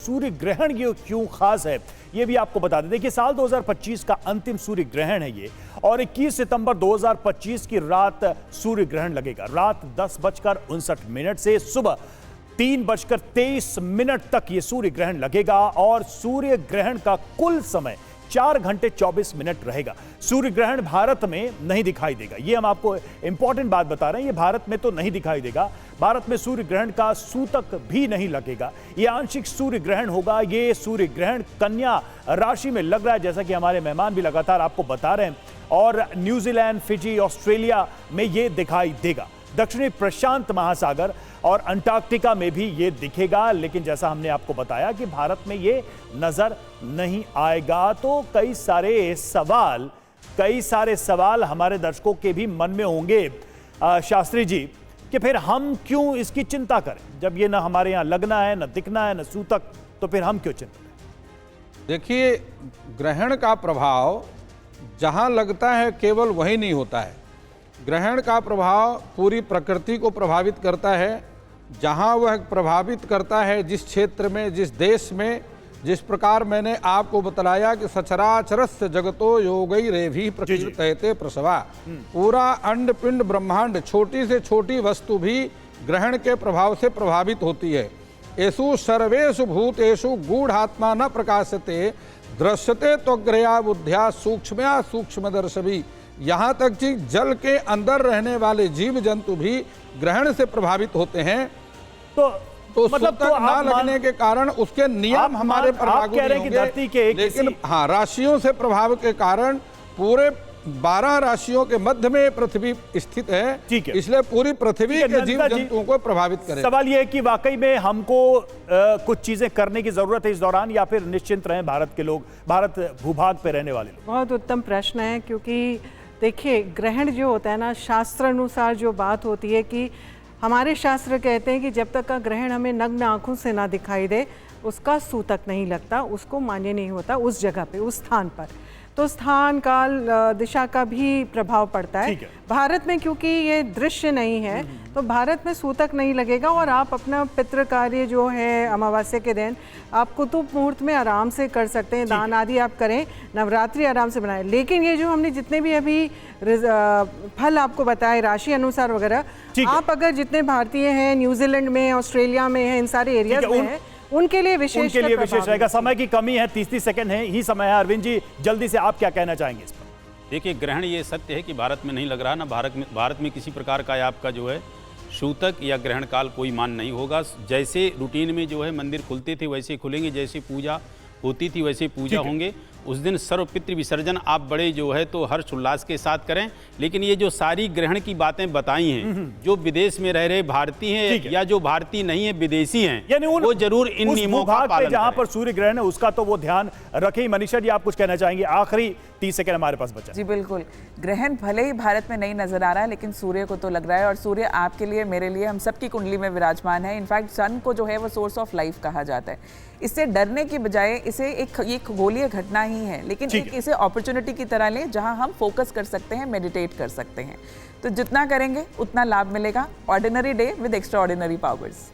सूर्य ग्रहण ये क्यों खास है ये भी आपको बता दें। देखिए, साल 2025 का अंतिम सूर्य ग्रहण है ये, और 21 सितंबर 2025 की रात सूर्य ग्रहण लगेगा। रात 10:59 से सुबह 3:23 तक ये सूर्य ग्रहण लगेगा, और सूर्य ग्रहण का कुल समय 4 घंटे 24 मिनट रहेगा। सूर्य ग्रहण भारत में नहीं दिखाई देगा, ये हम आपको इंपॉर्टेंट बात बता रहे हैं। ये भारत में तो नहीं दिखाई देगा, भारत में सूर्य ग्रहण का सूतक भी नहीं लगेगा, ये आंशिक सूर्य ग्रहण होगा। ये सूर्य ग्रहण कन्या राशि में लग रहा है, जैसा कि हमारे मेहमान भी लगातार आपको बता रहे हैं, और न्यूजीलैंड, फिजी, ऑस्ट्रेलिया में ये दिखाई देगा। दक्षिणी प्रशांत महासागर और अंटार्कटिका में भी ये दिखेगा, लेकिन जैसा हमने आपको बताया कि भारत में ये नजर नहीं आएगा। तो कई सारे सवाल हमारे दर्शकों के भी मन में होंगे शास्त्री जी, कि फिर हम क्यों इसकी चिंता करें जब ये ना हमारे यहाँ लगना है, ना दिखना है, ना सूतक, तो फिर हम क्यों चिंता करें? देखिए, ग्रहण का प्रभाव जहाँ लगता है केवल वही नहीं होता है। ग्रहण का प्रभाव पूरी प्रकृति को प्रभावित करता है। जहाँ वह प्रभावित करता है, जिस क्षेत्र में, जिस देश में, जिस प्रकार मैंने आपको बतलाया कि सचराचरस्य जगतो योगई रेभी प्रकृतयते प्रसवा, पूरा अंड पिंड ब्रह्मांड, छोटी से छोटी वस्तु भी ग्रहण के प्रभाव से प्रभावित होती है। येषु सर्वेषु भूतेषु गूढ़ात्मा न प्रकाशते दृश्यते त्वग्रया बुद्ध्या सूक्ष्मया सूक्ष्मदर्शभी। यहाँ तक कि जल के अंदर रहने वाले जीव जंतु भी ग्रहण से प्रभावित होते हैं। तो मतलब तो ना लगने के कारण उसके नियम हमारे पर लागू नहीं होंगे, धरती के लेकिन हाँ, राशियों से प्रभाव के कारण पूरे 12 राशियों के मध्य में पृथ्वी स्थित है, ठीक है, इसलिए पूरी पृथ्वी के जीव जंतुओं को प्रभावित करे। सवाल यह है कि वाकई में हमको कुछ चीजें करने की जरूरत है इस दौरान, या फिर निश्चिंत रहें भारत के लोग, भारत भूभाग पे रहने वाले लोग? बहुत उत्तम प्रश्न है, क्योंकि देखिए, ग्रहण जो होता है ना, शास्त्र अनुसार जो बात होती है कि हमारे शास्त्र कहते हैं कि जब तक का ग्रहण हमें नग्न आंखों से ना दिखाई दे, उसका सूतक नहीं लगता, उसको मान्य नहीं होता उस जगह पे, उस स्थान पर। तो स्थान, काल, दिशा का भी प्रभाव पड़ता है। भारत में क्योंकि ये दृश्य नहीं है, तो भारत में सूतक नहीं लगेगा, और आप अपना पितृ कार्य जो है अमावस्या के दिन आप कुतुब मुहूर्त में आराम से कर सकते हैं, दान आदि आप करें, नवरात्रि आराम से बनाएं। लेकिन ये जो हमने जितने भी अभी फल आपको बताए राशि अनुसार वगैरह, आप अगर जितने भारतीय हैं न्यूजीलैंड में, ऑस्ट्रेलिया में हैं, इन सारे एरियाज में हैं, उनके लिए विशेष रहेगा। समय की कमी है, 30 सेकंड है ही समय है। अरविंद जी, जल्दी से आप क्या कहना चाहेंगे इस पर? देखिए, ग्रहण ये सत्य है कि भारत में नहीं लग रहा, ना भारत में किसी प्रकार का आपका जो है सूतक या ग्रहण काल कोई मान नहीं होगा। जैसे रूटीन में जो है मंदिर खुलते थे वैसे खुलेंगे, जैसे पूजा होती थी वैसे पूजा होंगे। उस दिन सर्वपितृ विसर्जन आप बड़े जो है तो हर्ष उल्लास के साथ करें। लेकिन ये जो सारी ग्रहण की बातें बताई हैं, जो विदेश में रह रहे भारतीय हैं या जो भारतीय नहीं है विदेशी हैं, यानी वो जरूर इन नियमों का पालन करें। जहां पर सूर्य ग्रहण है उसका तो वो ध्यान रखें। मनीषा जी, आप कुछ कहना चाहेंगे? आखिरी 30 सेकंड हमारे पास बचा। जी बिल्कुल, ग्रहण भले ही भारत में नहीं नजर आ रहा है, लेकिन सूर्य को तो लग रहा है, और सूर्य आपके लिए, मेरे लिए, हम सबकी कुंडली में विराजमान है। इनफैक्ट सन को जो है वो सोर्स ऑफ लाइफ कहा जाता है। इससे डरने की बजाय इसे एक खगोलीय घटना ही है, लेकिन इसे अपॉर्चुनिटी की तरह लें, जहां हम फोकस कर सकते हैं, मेडिटेट कर सकते हैं। तो जितना करेंगे उतना लाभ मिलेगा। Ordinary day with extra ordinary powers.